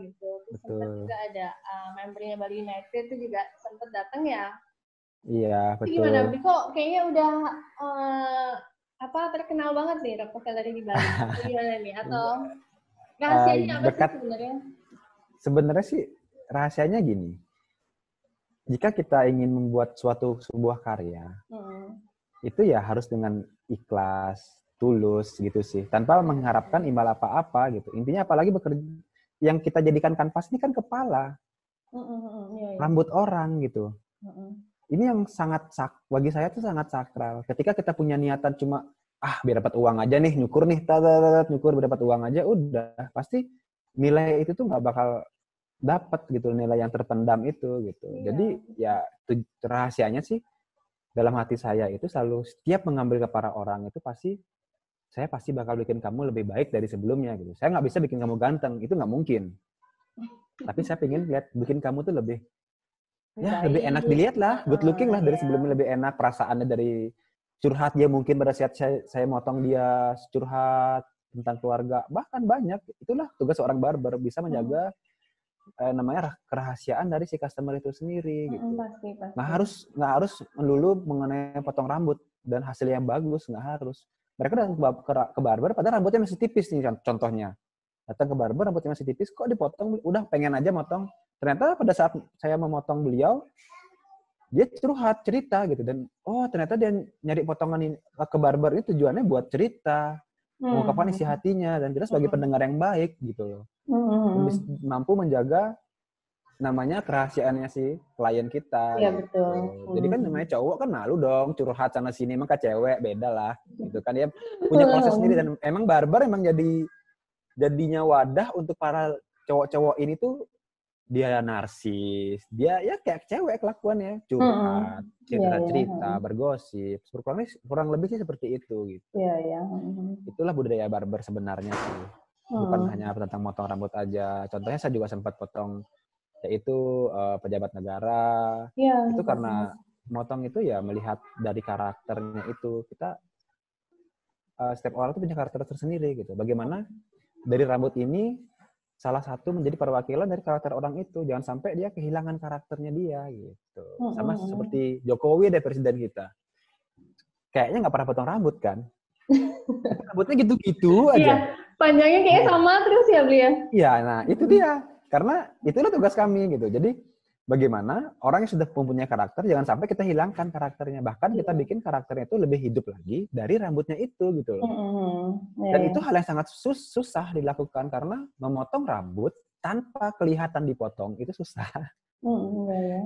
gitu. Terus sempat betul. juga ada membernya Bali United itu juga sempat datang ya. Iya, Itu gimana? betul. Kok kayaknya udah terkenal banget nih Rockefeller di Bali. Atau gimana nih? Atau rahasianya apa sih Berkat sebenarnya? sebenarnya sih rahasianya gini. Jika kita ingin membuat sebuah karya, itu ya harus dengan ikhlas, tulus gitu sih, tanpa mengharapkan imbal apa-apa gitu. Intinya apalagi bekerja yang kita jadikan kanvas ini kan kepala, Iya, iya. rambut orang gitu. Ini yang sangat bagi saya tuh sangat sakral. Ketika kita punya niatan cuma biar dapat uang aja nih, nyukur nih, nyukur biar dapat uang aja, udah pasti nilai itu tuh nggak bakal dapat gitu, nilai yang terpendam itu gitu. Iya. Jadi ya rahasianya sih dalam hati saya itu selalu setiap mengambil ke para orang itu saya pasti bakal bikin kamu lebih baik dari sebelumnya gitu. Saya nggak bisa bikin kamu ganteng, itu nggak mungkin. Tapi saya pengen bikin kamu tuh lebih lebih enak Baik. dilihat lah, good looking lah dari Iya. sebelumnya, lebih enak perasaannya dari curhat dia mungkin pada saat saya motong dia curhat tentang keluarga, bahkan banyak. Itulah tugas seorang barber, bisa menjaga namanya kerahasiaan dari si customer itu sendiri gitu. Pasti. Nggak harus melulu mengenai potong rambut dan hasil yang bagus, nggak harus. Mereka datang ke barber padahal rambutnya masih tipis nih contohnya. Datang ke barber rambutnya masih tipis, kok dipotong, udah pengen aja motong. Ternyata pada saat saya memotong beliau, dia curhat, cerita gitu. Dan ternyata dia nyari potongan ini ke barber itu tujuannya buat cerita, mengungkapkan isi hatinya, dan kita sebagai pendengar yang baik gitu loh. Mampu menjaga namanya kerahasiaannya si klien kita. Iya, gitu. betul. Jadi kan namanya cowok kan malu dong curhat sana sini, emang ke cewek beda lah gitu kan, dia punya proses sendiri. Dan emang barber emang jadinya wadah untuk para cowok-cowok ini tuh. Dia narsis, dia ya kayak cewek kelakuannya, curhat, cerita-cerita, bergosip, kurang lebih sih seperti itu gitu. Iya. Itulah budaya barber sebenarnya sih. Bukan hanya tentang motong rambut aja. Contohnya saya juga sempat potong, yaitu pejabat negara. Iya. Itu karena motong itu ya melihat dari karakternya itu. Kita setiap orang tuh punya karakter tersendiri gitu. Bagaimana dari rambut ini salah satu menjadi perwakilan dari karakter orang itu. Jangan sampai dia kehilangan karakternya dia gitu. Sama seperti Jokowi deh, presiden kita. Kayaknya nggak pernah potong rambut kan? Tapi rambutnya gitu-gitu aja. Iya, panjangnya kayaknya sama terus ya, Beli ya? Iya, nah itu dia. Karena itulah tugas kami gitu. Jadi bagaimana orang yang sudah mempunyai karakter, jangan sampai kita hilangkan karakternya. Bahkan kita bikin karakternya itu lebih hidup lagi dari rambutnya itu gitu loh. Dan itu hal yang sangat susah dilakukan karena memotong rambut tanpa kelihatan dipotong itu susah.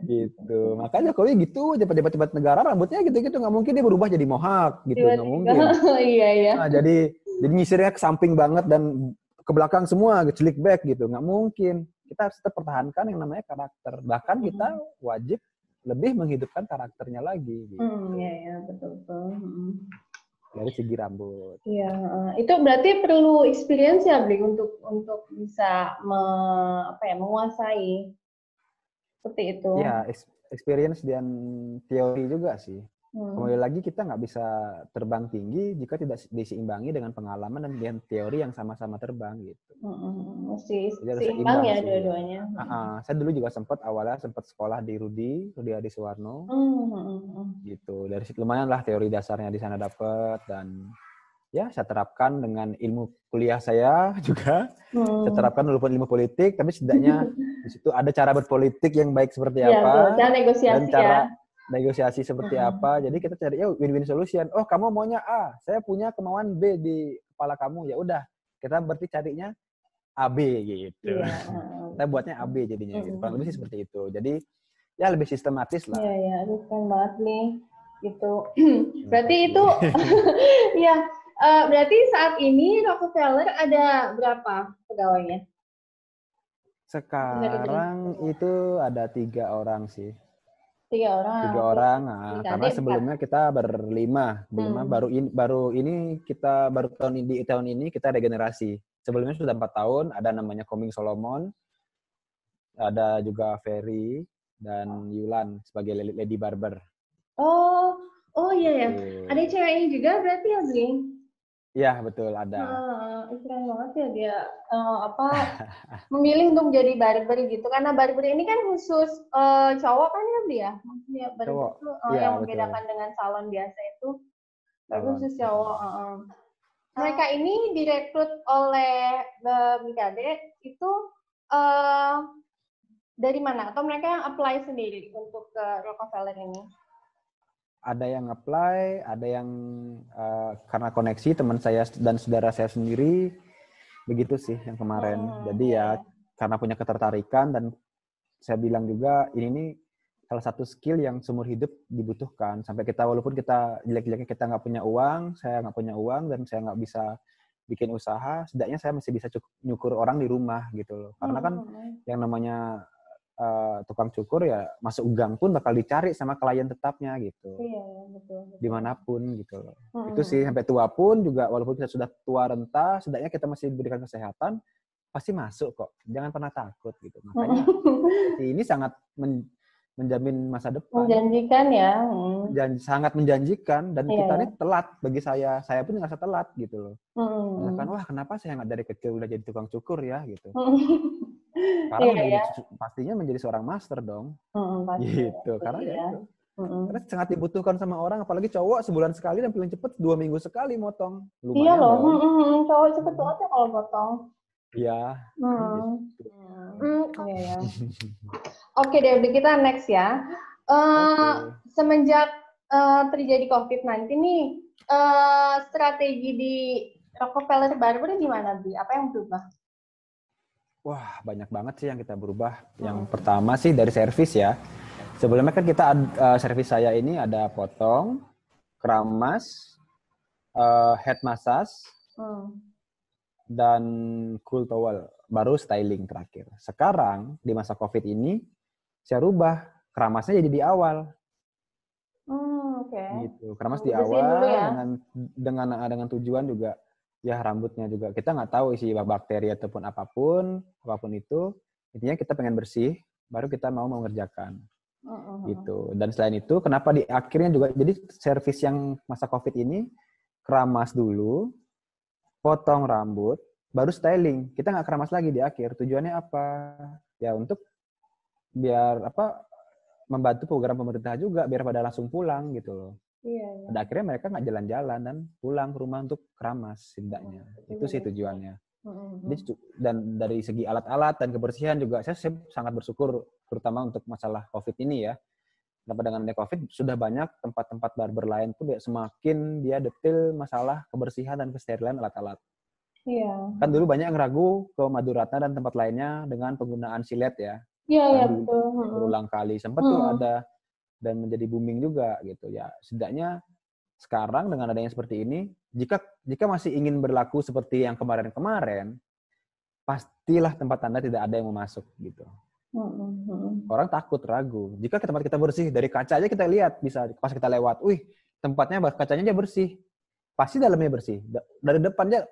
Gitu. Makanya Jokowi gitu, pejabat-pejabat negara rambutnya gitu-gitu, nggak mungkin dia berubah jadi mohawk gitu, nggak mungkin. Iya. Nah, jadi nyisirnya ke samping banget dan ke belakang semua, slick back gitu, nggak mungkin. Kita harus tetap pertahankan yang namanya karakter. Bahkan kita wajib lebih menghidupkan karakternya lagi. Gitu. Iya, betul. Dari segi rambut. Iya, itu berarti perlu experience ya, Bli, untuk bisa menguasai seperti itu. Ya, experience dan teori juga sih. Kembali lagi kita nggak bisa terbang tinggi jika tidak diseimbangi dengan pengalaman dan dengan teori yang sama-sama terbang gitu. Mesti Jadi harus seimbang ya sih. dua-duanya. Saya dulu juga awalnya sempat sekolah di Rudi Adi Suwarno. Gitu. Dari situ lumayan lah teori dasarnya di sana dapat, dan ya saya terapkan dengan ilmu kuliah saya juga. Saya terapkan walaupun ilmu politik, tapi setidaknya di situ ada cara berpolitik yang baik seperti apa, cara negosiasi, dan cara negosiasi seperti apa. Jadi kita cari win-win solution. Oh, kamu maunya A, saya punya kemauan B di kepala kamu. Ya udah, kita berarti carinya AB gitu. Kita buatnya AB jadinya gitu. Kurang lebih sih seperti itu. Jadi ya lebih sistematis lah. Iya, keren banget nih. Gitu. Berarti itu ya, berarti saat ini Rockefeller ada berapa pegawainya? Sekarang itu ada 3 orang sih. 3 orang. 3 orang. Nah, karena sebelumnya kita berlima. Baru tahun ini kita regenerasi. Sebelumnya sudah 4 tahun. Ada namanya Koming Solomon, ada juga Ferry dan Yulan sebagai Lady Barber. Oh iya ya. Ada ceweknya juga berarti ya, Bling? Iya, betul ada. Keren banget ya dia memilih untuk jadi barber gitu. Karena barber ini kan khusus cowok kan ya dia. Maksudnya barber Cowok. tuh Iya, yang betul. membedakan dengan salon biasa itu barber Salon. khusus cowok. Mereka ini direkrut oleh Brigade itu uh, dari mana? Atau mereka yang apply sendiri untuk ke Rockefeller ini? Ada yang apply, ada yang karena koneksi teman saya dan saudara saya sendiri, begitu sih yang kemarin. Jadi ya karena punya ketertarikan dan saya bilang juga ini nih salah satu skill yang seumur hidup dibutuhkan. Sampai kita walaupun kita jelek-jeleknya kita nggak punya uang, saya nggak punya uang dan saya nggak bisa bikin usaha, setidaknya saya masih bisa nyukur orang di rumah gitu loh. Karena kan yang namanya tukang cukur ya masuk gang pun bakal dicari sama klien tetapnya gitu. Iya, betul. Dimanapun gitu loh. Itu sih sampai tua pun juga walaupun kita sudah tua renta, setidaknya kita masih diberikan kesehatan, pasti masuk kok. Jangan pernah takut gitu. Makanya ini sangat menjamin masa depan. Menjanjikan ya. Dan sangat menjanjikan dan kita ini telat bagi saya. Saya pun ngerasa telat gitu loh. Misalkan wah kenapa saya nggak dari kecil udah jadi tukang cukur ya gitu. Sekarang pastinya menjadi seorang master dong. Gitu. Karena ya itu. Karena sangat dibutuhkan sama orang, apalagi cowok sebulan sekali dan paling cepat 2 minggu sekali motong. Lumayan iya loh, dong. Cowok cepet banget ya kalau potong. Iya. Iya. Oke deh, kita next ya. Semenjak terjadi COVID-19 nih, strategi di Rockefeller Barber gimana, Bi? Apa yang berubah? Wah, banyak banget sih yang kita berubah. Yang pertama sih dari servis ya. Sebelumnya kan kita servis saya ini ada potong, keramas, head massage, dan cool towel. Baru styling terakhir. Sekarang di masa COVID ini saya rubah keramasnya jadi di awal. Gitu. Keramas di awal ya? dengan tujuan juga ya rambutnya juga kita nggak tahu isi bakteri ataupun apapun itu, intinya kita pengen bersih baru kita mau mengerjakan gitu. Dan selain itu kenapa di akhirnya juga jadi servis yang masa COVID ini keramas dulu, potong rambut, baru styling. Kita nggak keramas lagi di akhir. Tujuannya apa? Ya untuk biar membantu program pemerintah juga biar pada langsung pulang gitu loh. Iya. Pada akhirnya mereka nggak jalan-jalan dan pulang ke rumah untuk keramas setidaknya. Itu sih tujuannya. Dan dari segi alat-alat dan kebersihan juga saya sangat bersyukur terutama untuk masalah COVID ini ya. Kenapa dengan COVID sudah banyak tempat-tempat barber lain pun semakin dia detail masalah kebersihan dan kesterilan alat-alat. Iya. Kan dulu banyak yang ragu ke Maduratna dan tempat lainnya dengan penggunaan silet ya. Iya, betul. Berulang kali sempat tuh ada dan menjadi booming juga gitu ya. Setidaknya sekarang dengan adanya seperti ini, jika masih ingin berlaku seperti yang kemarin-kemarin, pastilah tempat Anda tidak ada yang mau masuk gitu. Orang takut, ragu. Jika tempat kita bersih, dari kaca aja kita lihat bisa pas kita lewat, tempatnya kacanya aja bersih, pasti dalamnya bersih. Dari depannya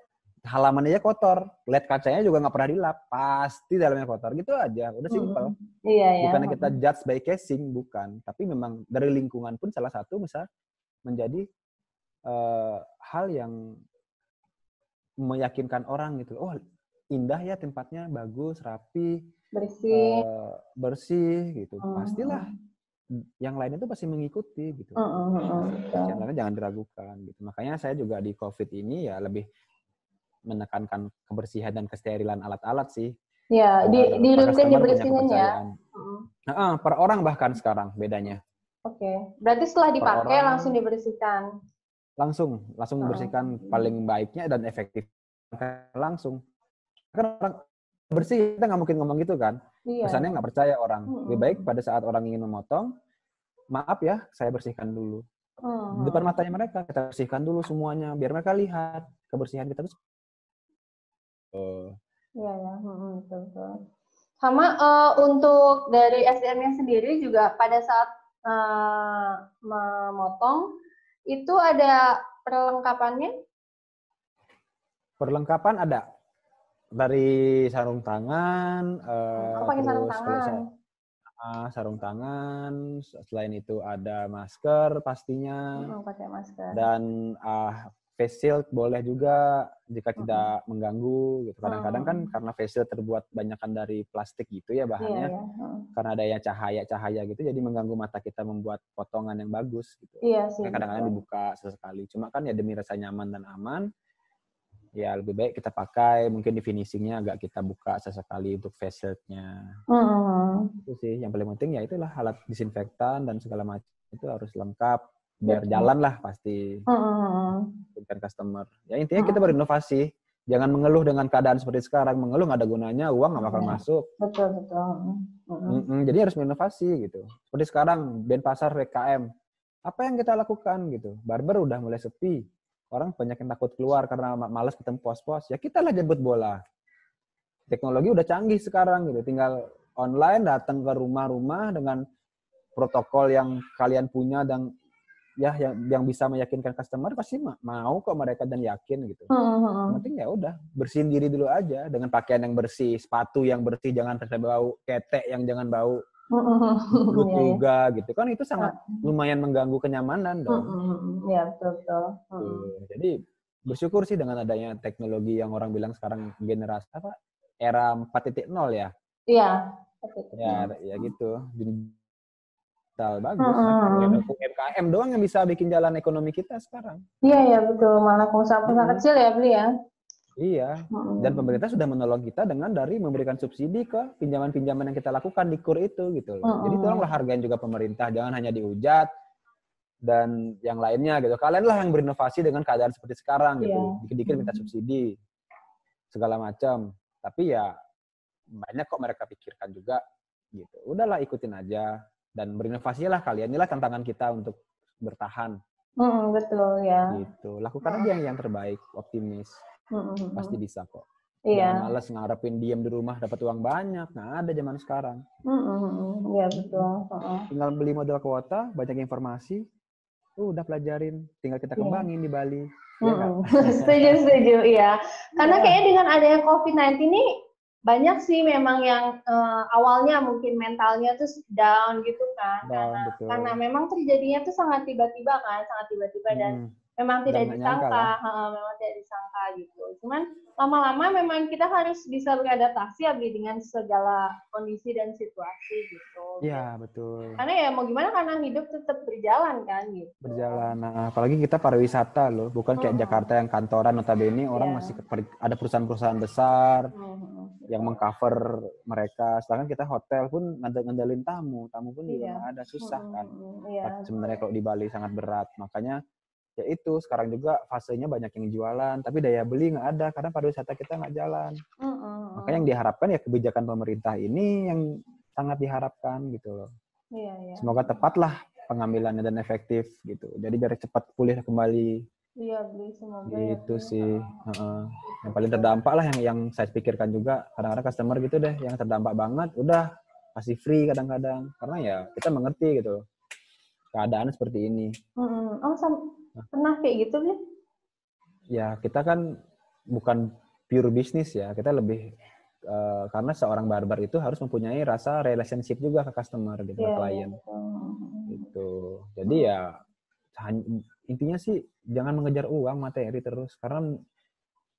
halaman aja kotor, lihat kacanya juga nggak pernah dilap, pasti dalamnya kotor. Gitu aja, udah simpel. Bukannya kita judge by casing, bukan. Tapi memang dari lingkungan pun salah satu bisa menjadi hal yang meyakinkan orang gitu. Oh, indah ya tempatnya, bagus, rapi, bersih gitu. Pastilah yang lain itu pasti mengikuti gitu. Jangan diragukan gitu. Makanya saya juga di COVID ini ya lebih menekankan kebersihan dan kesterilan alat-alat sih. Ya, di rutin dibersihin ya. Per orang bahkan sekarang bedanya. Oke. Berarti setelah dipakai langsung dibersihkan. Langsung dibersihkan paling baiknya dan efektif langsung. Kan orang bersih kita nggak mungkin ngomong gitu kan. Kesannya nggak percaya orang. Lebih baik pada saat orang ingin memotong, maaf ya, saya bersihkan dulu. Di depan matanya mereka kita bersihkan dulu semuanya biar mereka lihat kebersihan kita tuh. Iya ya, betul. Sama untuk dari SDM-nya sendiri juga pada saat memotong itu ada perlengkapannya? Perlengkapan ada dari sarung tangan, pakai sarung tangan. Sarung tangan. Selain itu ada masker pastinya. Pakai masker. Dan face shield boleh juga jika tidak mengganggu gitu. Kadang-kadang kan karena face shield terbuat banyakan dari plastik gitu ya bahannya. Karena adanya cahaya-cahaya gitu jadi mengganggu mata kita membuat potongan yang bagus gitu. Iya sih. Kadang-kadang dibuka sesekali. Cuma kan ya demi rasa nyaman dan aman, ya lebih baik kita pakai, mungkin di finishingnya agak kita buka sesekali untuk face shield-nya. Itu sih yang paling penting, ya itulah alat disinfektan dan segala macam itu harus lengkap biar jalan lah pasti dengan customer. Ya intinya kita berinovasi, jangan mengeluh dengan keadaan seperti sekarang. Mengeluh nggak ada gunanya, uang nggak bakal masuk. Betul. Jadi harus berinovasi gitu. Seperti sekarang Denpasar PKM, apa yang kita lakukan gitu? Barber udah mulai sepi, orang banyak yang takut keluar karena malas ketemu pos-pos. Ya kita lah jemput bola. Teknologi udah canggih sekarang gitu, tinggal online datang ke rumah-rumah dengan protokol yang kalian punya dan ya yang bisa meyakinkan customer, pasti mau kok mereka dan yakin gitu. Yang penting ya udah bersihin diri dulu aja dengan pakaian yang bersih, sepatu yang bersih, jangan sampai bau, ketek yang jangan bau, mulut juga gitu kan, itu sangat lumayan mengganggu kenyamanan dong. Ya betul. Jadi bersyukur sih dengan adanya teknologi yang orang bilang sekarang generasi apa, era 4.0 ya. Iya. Ya gitu. Bagus. UMKM doang yang bisa bikin jalan ekonomi kita sekarang. Iya betul. Malah pengusaha-pengusaha kecil ya beli ya. Iya. Dan pemerintah sudah menolong kita dengan dari memberikan subsidi ke pinjaman-pinjaman yang kita lakukan di KUR itu gitu loh. Jadi tolonglah hargain juga pemerintah, jangan hanya dihujat dan yang lainnya gitu. Kalianlah yang berinovasi dengan keadaan seperti sekarang gitu. Dikit-dikit minta subsidi segala macam. Tapi ya banyak kok mereka pikirkan juga gitu. Udahlah ikutin aja. Dan berinovasilah kalian, inilah tantangan kita untuk bertahan. Betul ya. Gitu. Lakukan aja yang terbaik, optimis. Pasti bisa kok. Iya. Jangan males ngarepin diem di rumah dapat uang banyak. Nggak ada zaman sekarang. Iya betul. Tinggal beli modal kuota, banyak informasi. Udah pelajarin, tinggal kita kembangin di Bali. Ya, setuju, iya. Karena kayaknya dengan adanya COVID-19 ini banyak sih memang yang awalnya mungkin mentalnya tuh down gitu kan, karena memang terjadinya tuh sangat tiba-tiba dan memang tidak disangka gitu. Cuman lama-lama memang kita harus bisa beradaptasi ya dengan segala kondisi dan situasi gitu. Iya betul. Karena ya mau gimana, karena hidup tetap berjalan kan gitu. Berjalan. Nah, apalagi kita pariwisata loh, bukan kayak Jakarta yang kantoran, notabene orang masih ada perusahaan-perusahaan besar yang mengcover mereka. Sedangkan kita hotel pun ngandelin tamu pun juga nggak ada, susah kan. Sebenarnya kalau di Bali sangat berat. Makanya ya itu sekarang juga fasenya banyak yang jualan, tapi daya beli nggak ada karena pariwisata kita nggak jalan. Makanya yang diharapkan ya kebijakan pemerintah ini yang sangat diharapkan gitu loh. Semoga tepatlah pengambilannya dan efektif gitu. Jadi biar cepat pulih kembali. Iya, beli semoga gitu ya, sih. Yang paling terdampak lah yang saya pikirkan juga, kadang-kadang customer gitu deh yang terdampak banget, udah kasih free kadang-kadang karena ya kita mengerti gitu keadaan seperti ini. Pernah kayak gitu nih? Ya kita kan bukan pure bisnis ya, kita lebih karena seorang barber itu harus mempunyai rasa relationship juga ke customer gitu, ke klien. Gitu. Jadi ya intinya sih jangan mengejar uang materi terus, karena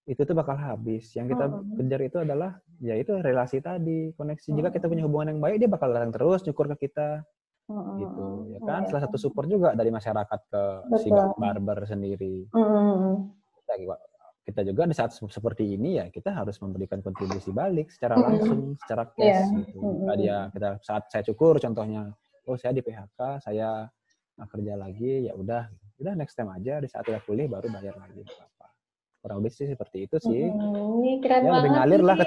itu tuh bakal habis. Yang kita kejar itu adalah ya itu relasi tadi, koneksi. Jika kita punya hubungan yang baik, dia bakal datang terus nyukur ke kita. Gitu ya kan. Salah satu support juga dari masyarakat ke si barber sendiri. Kita juga di saat seperti ini ya kita harus memberikan kontribusi balik secara langsung, secara cash gitu. Kita saat saya cukur contohnya, oh saya di PHK, saya nggak kerja lagi, ya udah next time aja di saat udah pulih baru bayar lagi, apa. Kurang lebih sih seperti itu sih. Ya lebih ngalir lah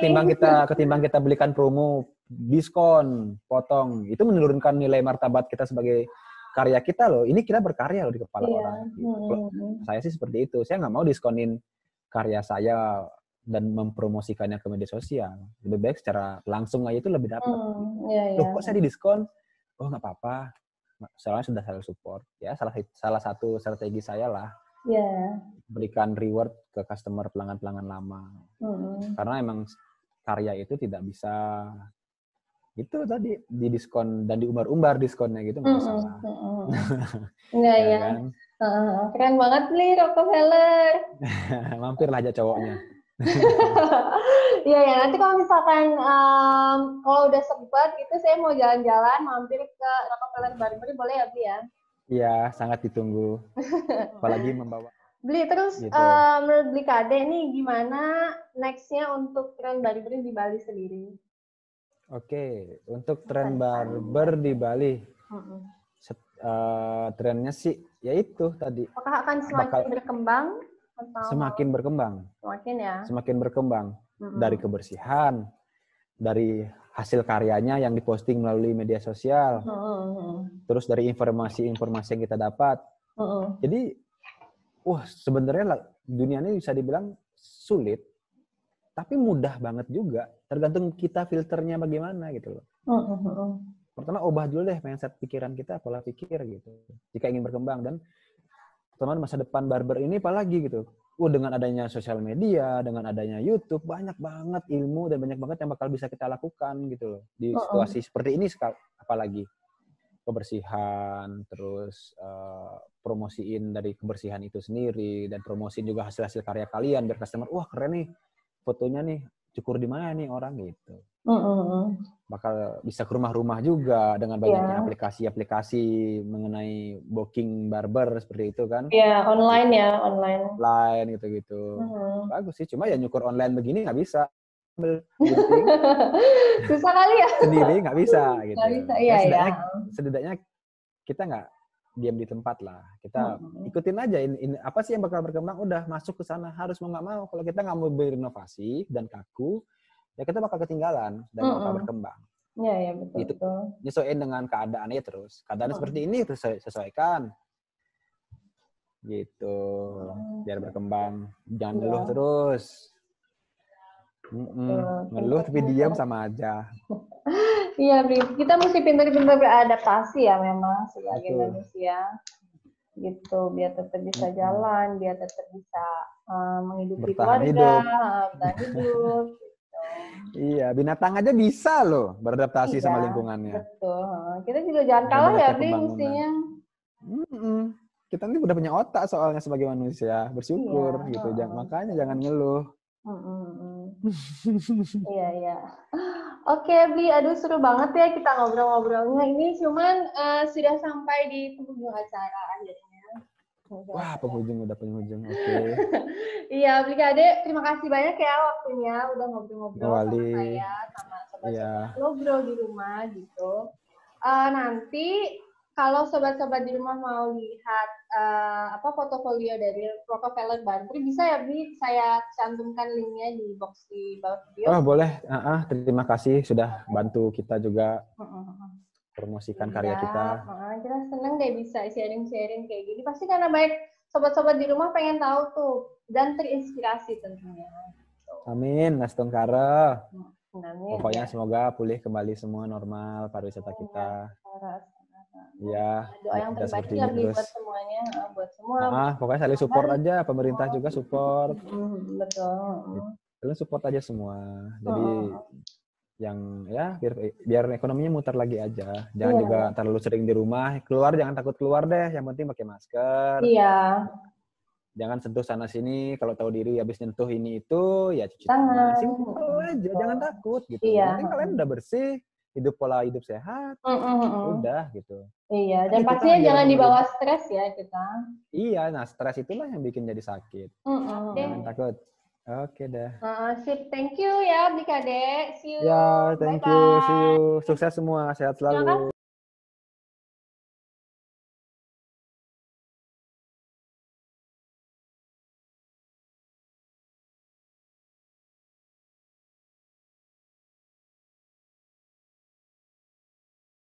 ketimbang kita belikan promo, diskon, potong. Itu menurunkan nilai martabat kita sebagai karya kita loh. Ini kita berkarya loh di kepala orang. Gitu. Saya sih seperti itu. Saya nggak mau diskonin karya saya dan mempromosikannya ke media sosial. Lebih baik secara langsung aja itu lebih dapat. Loh kok saya didiskon? Oh nggak apa-apa. Soalnya sudah saya support. Ya salah satu strategi saya lah. Berikan reward ke customer pelanggan-pelanggan lama. Karena emang karya itu tidak bisa itu tadi di diskon dan diumbar-umbar diskonnya gitu nggak masalah. Iya, Ya iya. kan? Keren banget nih Rockefeller. Mampirlah aja cowoknya. Iya ya, nanti kalau misalkan kalau udah sempat gitu saya mau jalan-jalan mampir ke Rockefeller Barber boleh ya Bi ya? Iya, sangat ditunggu. Apalagi membawa Beli terus gitu. menurut Beli Kade nih gimana next-nya untuk tren barber di Bali sendiri? Oke, untuk tren barber di Bali, trennya sih yaitu tadi Apakah akan semakin berkembang? Atau semakin berkembang. Semakin ya? Semakin berkembang. Dari kebersihan, dari hasil karyanya yang diposting melalui media sosial, terus dari informasi-informasi yang kita dapat. Jadi, sebenarnya dunia ini bisa dibilang sulit, tapi mudah banget juga. Tergantung kita filternya bagaimana gitu loh. Pertama ubah dulu deh mindset pikiran kita, pola pikir gitu. Jika ingin berkembang dan teman masa depan barber ini apalagi gitu. Dengan adanya sosial media, dengan adanya YouTube, banyak banget ilmu dan banyak banget yang bakal bisa kita lakukan gitu loh. Di situasi seperti ini apalagi. Kebersihan, terus promosiin dari kebersihan itu sendiri, dan promosiin juga hasil-hasil karya kalian, biar customer, wah keren nih, fotonya nih, cukur di mana nih orang gitu. Bakal bisa ke rumah-rumah juga dengan banyaknya aplikasi-aplikasi mengenai booking barber seperti itu kan. Iya, online ya, online. Online gitu-gitu. Bagus sih, cuma ya nyukur online begini nggak bisa. Susah kali ya. Sendiri nggak bisa gitu. Nggak bisa, iya. Setidaknya kita nggak diam di tempat lah. Kita ikutin aja ini apa sih yang bakal berkembang, udah masuk ke sana, harus mau nggak mau. Kalau kita nggak mau berinovasi dan kaku, ya kita bakal ketinggalan dan bakal berkembang. Iya, betul. Itu nyesuaiin dengan keadaannya terus. Keadaan seperti ini terus sesuaikan. Gitu. Biar berkembang. Jangan ngeluh terus. Ngeluh tapi diam sama aja. Iya, kita mesti pintar-pintar beradaptasi ya memang sebagai manusia. Gitu, biar tetap bisa jalan, biar tetap bisa menghidupi keluarga, bertahan hidup. Iya, binatang aja bisa loh beradaptasi sama lingkungannya. Betul. Kita juga jangan kalah ya, Bri, mestinya. Kita ini udah punya otak soalnya sebagai manusia, bersyukur gitu. Makanya jangan ngeluh. Iya. Oke, Bli, aduh seru banget ya kita ngobrol-ngobrolnya. Ini cuman sudah sampai di penghujung acara akhirnya. Wah, penghujung. Oke. Iya, Bli Kade, terima kasih banyak ya waktunya udah ngobrol-ngobrol sama saya, sama sobat-sobat ngobrol di rumah gitu. Nanti kalau sobat-sobat di rumah mau lihat portofolio dari Rockefeller Barber, bisa ya, Bli, saya cantumkan linknya di box di bawah video. Oh, boleh. Terima kasih sudah bantu kita juga promosikan karya kita. Kita seneng deh bisa sharing-sharing kayak gini. Pasti karena baik sobat-sobat di rumah pengen tahu tuh dan terinspirasi tentunya. Amin, Nastongkara. Pokoknya ya. Semoga pulih kembali semua normal pariwisata kita. Ya, doa yang terbaik ya buat semuanya, buat semua. Pokoknya saling support aja, pemerintah juga support. Betul. Kalian support aja semua. Jadi yang ya biar ekonominya muter lagi aja. Jangan juga terlalu sering di rumah. Keluar jangan takut keluar deh. Yang penting pakai masker. Iya. Jangan sentuh sana sini. Kalau tahu diri habis nyentuh ini itu ya cuci tangan. Simpel aja. Jangan takut gitu. Iya. Yang penting kalian udah bersih, pola hidup sehat. Udah gitu. Iya. Dan pastinya jangan dibawa stres ya kita. Iya. Nah stres itulah yang bikin jadi sakit. Jangan takut. Oke dah. Sip, thank you ya Bli Kade. See you. Ya, thank you. See you. Sukses semua, sehat selalu.